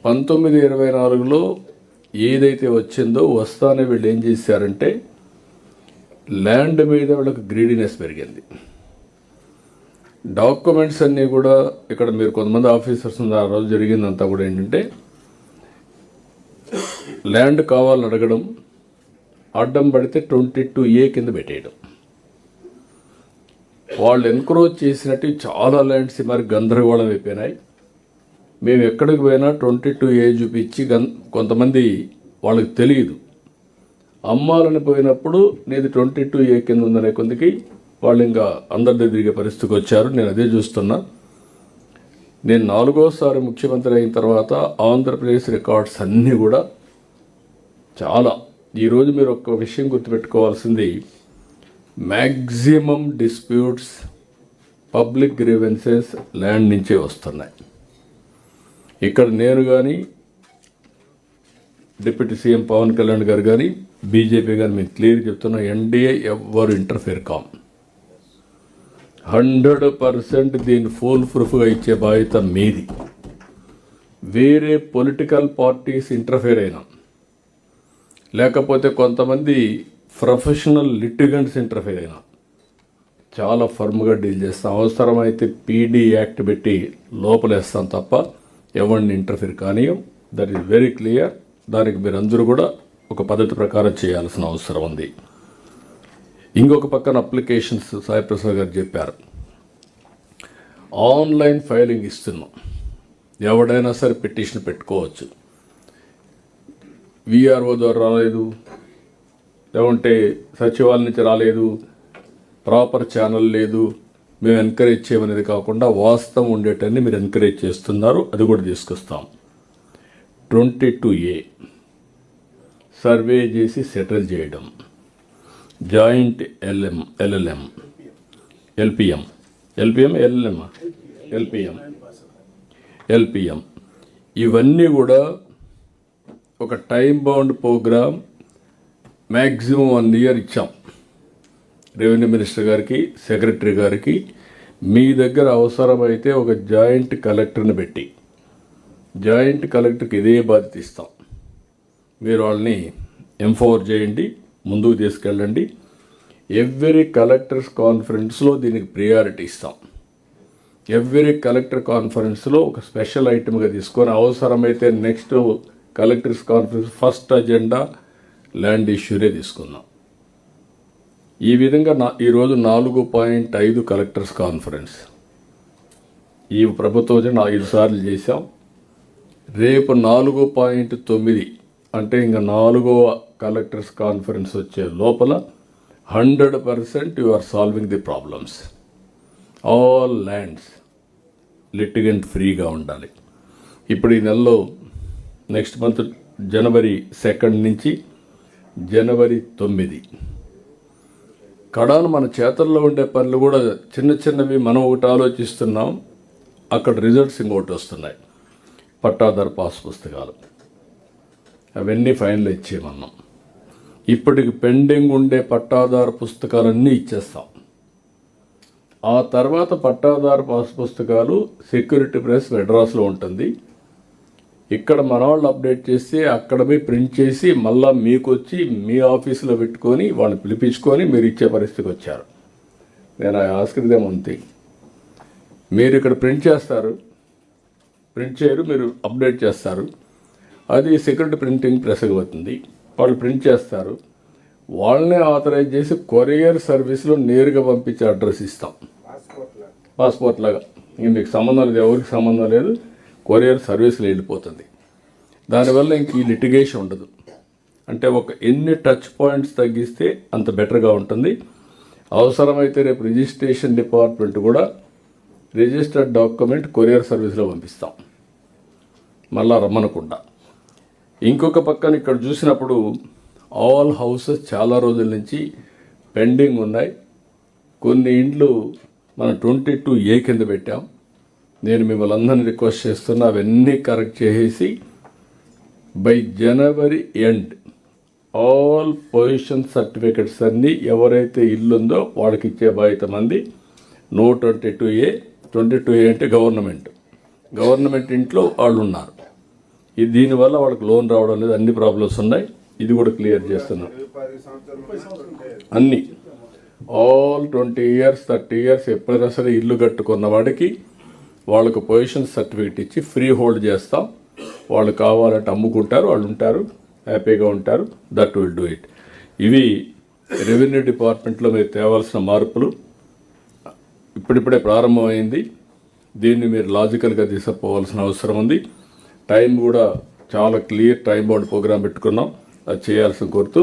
1924లో ఏదైతే వచ్చిందో వస్తానే వీళ్ళు ఏం చేశారంటే ల్యాండ్ మీద వాళ్ళకి గ్రీడీనెస్ పెరిగింది. డాక్యుమెంట్స్ అన్నీ కూడా ఇక్కడ మీరు కొంతమంది ఆఫీసర్స్ ఉంది, ఆ రోజు జరిగిందంతా కూడా ఏంటంటే ల్యాండ్ కావాలని అడగడం, అడ్డం పడితే 22A కింద పెట్టేయడం. వాళ్ళు ఎన్క్రోచ్ చేసినట్టు చాలా ల్యాండ్స్ మరి గందరగోళం అయిపోయినాయి. మేము ఎక్కడికి పోయినా 22A చూపించి కొంతమంది వాళ్ళకి తెలియదు, అమ్మాలని పోయినప్పుడు నీది 22A కింద ఉందనే కొందికి వాళ్ళు ఇంకా అందరి దగ్గరికి పరిస్థితికి వచ్చారు. నేను అదే చూస్తున్నా. నేను 4వసారి ముఖ్యమంత్రి అయిన తర్వాత ఆంధ్రప్రదేశ్ రికార్డ్స్ అన్నీ కూడా చాలా, ఈరోజు మీరు ఒక విషయం గుర్తుపెట్టుకోవాల్సింది, maximum disputes public grievances land నుంచే వస్తున్నాయి. ఇక్కడ నేను కానీ డిప్యూటీ సీఎం పవన్ కళ్యాణ్ గారు కానీ బీజేపీ కానీ మేము క్లియర్ చెప్తున్నా, ఎన్డీఏ ఎవరు ఇంటర్ఫేర్ కాం. 100% దీన్ని ఫుల్ ప్రూఫ్గా ఇచ్చే బాధ్యత మీది. వేరే పొలిటికల్ పార్టీస్ ఇంటర్ఫేర్ అయినా, లేకపోతే కొంతమంది ప్రొఫెషనల్ లిటిగెంట్స్ ఇంటర్ఫేర్ అయినా చాలా ఫర్మ్గా డీల్ చేస్తాం. అవసరమైతే పీడీ యాక్ట్ పెట్టి లోపలేస్తాం తప్ప ఎవరిని ఇంటర్ఫేర్ కానీయం. That is very clear. దానికి మీరు అందరూ కూడా ఒక పద్ధతి ప్రకారం చేయాల్సిన అవసరం ఉంది. ఇంకొక పక్కన అప్లికేషన్స్ సాయిప్రసాద్ గారు చెప్పారు, ఆన్లైన్ ఫైలింగ్ ఇస్తున్నాం, ఎవడైనా సరే పిటిషన్ పెట్టుకోవచ్చు. విఆర్ఓ ద్వారా రాలేదు, లేకుంటే సచివాలయం నుంచి రాలేదు, ప్రాపర్ ఛానల్ లేదు, మేము ఎంకరేజ్ చేయమనేది కాకుండా వాస్తవం ఉండేటన్ని మీరు ఎంకరేజ్ చేస్తున్నారు. అది కూడా తీసుకొస్తాం. 22A సర్వే చేసి సెటిల్ చేయడం, జాయింట్ ఎల్పిఎం ఇవన్నీ కూడా ఒక time bound program maximum 1 year ఇచ్చాం రెవెన్యూ మినిస్టర్ గారికి, సెక్రటరీ గారికి. మీ దగ్గర అవసరమైతే ఒక జాయింట్ కలెక్టర్ని పెట్టి, జాయింట్ కలెక్టర్కి ఇదే బాధ్యత ఇస్తాం. మీరు వాళ్ళని ఎంపవర్ చేయండి, ముందుకు తీసుకెళ్ళండి. ఎవ్రీ కలెక్టర్స్ కాన్ఫరెన్స్లో దీనికి ప్రియారిటీ ఇస్తాం. ఎవ్రీ కలెక్టర్ కాన్ఫరెన్స్లో ఒక స్పెషల్ ఐటమ్గా తీసుకొని అవసరమైతే next collectors conference first agenda land ఇష్యూరే తీసుకుందాం. ఈ విధంగా ఈరోజు 4.5 కలెక్టర్స్ కాన్ఫరెన్స్ ఈ ప్రభుత్వం 5 సార్లు చేశాం. రేపు 4.9 అంటే ఇంకా 4వ కలెక్టర్స్ కాన్ఫరెన్స్ వచ్చే లోపల 100% you are solving the problems. All lands litigant ఫ్రీగా ఉండాలి. ఇప్పుడు ఈ నెలలో నెక్స్ట్ మంత్ January 2 నుంచి January 9 కడాను మన చేతల్లో ఉండే పనులు కూడా చిన్న చిన్నవి మనం ఒకటి ఆలోచిస్తున్నాం, అక్కడ రిజల్ట్స్ ఇంకోటి వస్తున్నాయి. పట్టాదారు పాస్ పుస్తకాలు అవన్నీ ఫైనలైజ్ చేయమన్నాం. ఇప్పటికి పెండింగ్ ఉండే పట్టాదారు పుస్తకాలన్నీ ఇచ్చేస్తాం. ఆ తర్వాత పట్టాదారు పాస్ పుస్తకాలు సెక్యూరిటీ ప్రెస్ మెడ్రాస్లో ఉంటుంది. ఇక్కడ మన వాళ్ళు అప్డేట్ చేసి అక్కడ పోయి ప్రింట్ చేసి మళ్ళీ మీకు వచ్చి మీ ఆఫీసులో పెట్టుకొని వాళ్ళు పిలిపించుకొని మీరు ఇచ్చే పరిస్థితికి వచ్చారు. నేను ఆస్క్ దెమ్ వన్ థింగ్, మీరు ఇక్కడ ప్రింట్ చేస్తారు, ప్రింట్ చేయరు, మీరు అప్డేట్ చేస్తారు, అది సెక్యూరిటీ ప్రింటింగ్ ప్రెస్కి అవుతుంది. వాళ్ళు ప్రింట్ చేస్తారు, వాళ్ళనే ఆథరైజ్ చేసి కొరియర్ సర్వీస్లో నేరుగా పంపించే అడ్రస్ ఇస్తాం. పాస్పోర్ట్ లాగా మీకు సంబంధం లేదు, ఎవరికి సంబంధం లేదు, కొరియర్ సర్వీస్లో వెళ్ళిపోతుంది. దానివల్ల ఇంక ఈ లిటిగేషన్ ఉండదు. అంటే ఎన్ని టచ్ పాయింట్స్ తగ్గిస్తే అంత బెటర్గా ఉంటుంది. అవసరమైతే రేపు రిజిస్ట్రేషన్ డిపార్ట్మెంట్ కూడా రిజిస్టర్డ్ డాక్యుమెంట్ కొరియర్ సర్వీస్లో పంపిస్తాం, మళ్ళా రమ్మనకుండా. ఇంకొక పక్కన ఇక్కడ చూసినప్పుడు ఆల్ హౌసెస్ చాలా రోజుల నుంచి పెండింగ్ ఉన్నాయి. కొన్ని ఇండ్లు మనం 22A కింద పెట్టాం. నేను మిమ్మల్ని అందరినీ రిక్వెస్ట్ చేస్తున్నా, అవన్నీ కరెక్ట్ చేసేసి by January end all position certificates అన్నీ ఎవరైతే ఇల్లు ఉందో వాళ్ళకి ఇచ్చే బాధ్యత మంది. 22A అంటే గవర్నమెంట్ ఇంట్లో వాళ్ళు ఉన్నారు. దీనివల్ల వాళ్ళకి లోన్ రావడం లేదు, అన్ని ప్రాబ్లమ్స్ ఉన్నాయి. ఇది కూడా క్లియర్ చేస్తున్నాం. అన్ని ఆల్ 20 years 30 years ఎప్పుడైనా సరే ఇల్లు కట్టుకున్న వాడికి వాళ్ళకు పొజిషన్ సర్టిఫికేట్ ఇచ్చి ఫ్రీ హోల్డ్ చేస్తాం. వాళ్ళు కావాలంటే అమ్ముకుంటారు, వాళ్ళు ఉంటారు, హ్యాపీగా ఉంటారు. That will do it. ఇవి రెవెన్యూ డిపార్ట్మెంట్లో మీరు తేవాల్సిన మార్పులు. ఇప్పుడిప్పుడే ప్రారంభమైంది. దీన్ని మీరు లాజికల్గా తీసుకుపోవాల్సిన అవసరం ఉంది. టైం కూడా చాలా క్లియర్ టైం బౌండ్ ప్రోగ్రామ్ పెట్టుకున్నాం, అది చేయాల్సిన కోరుతూ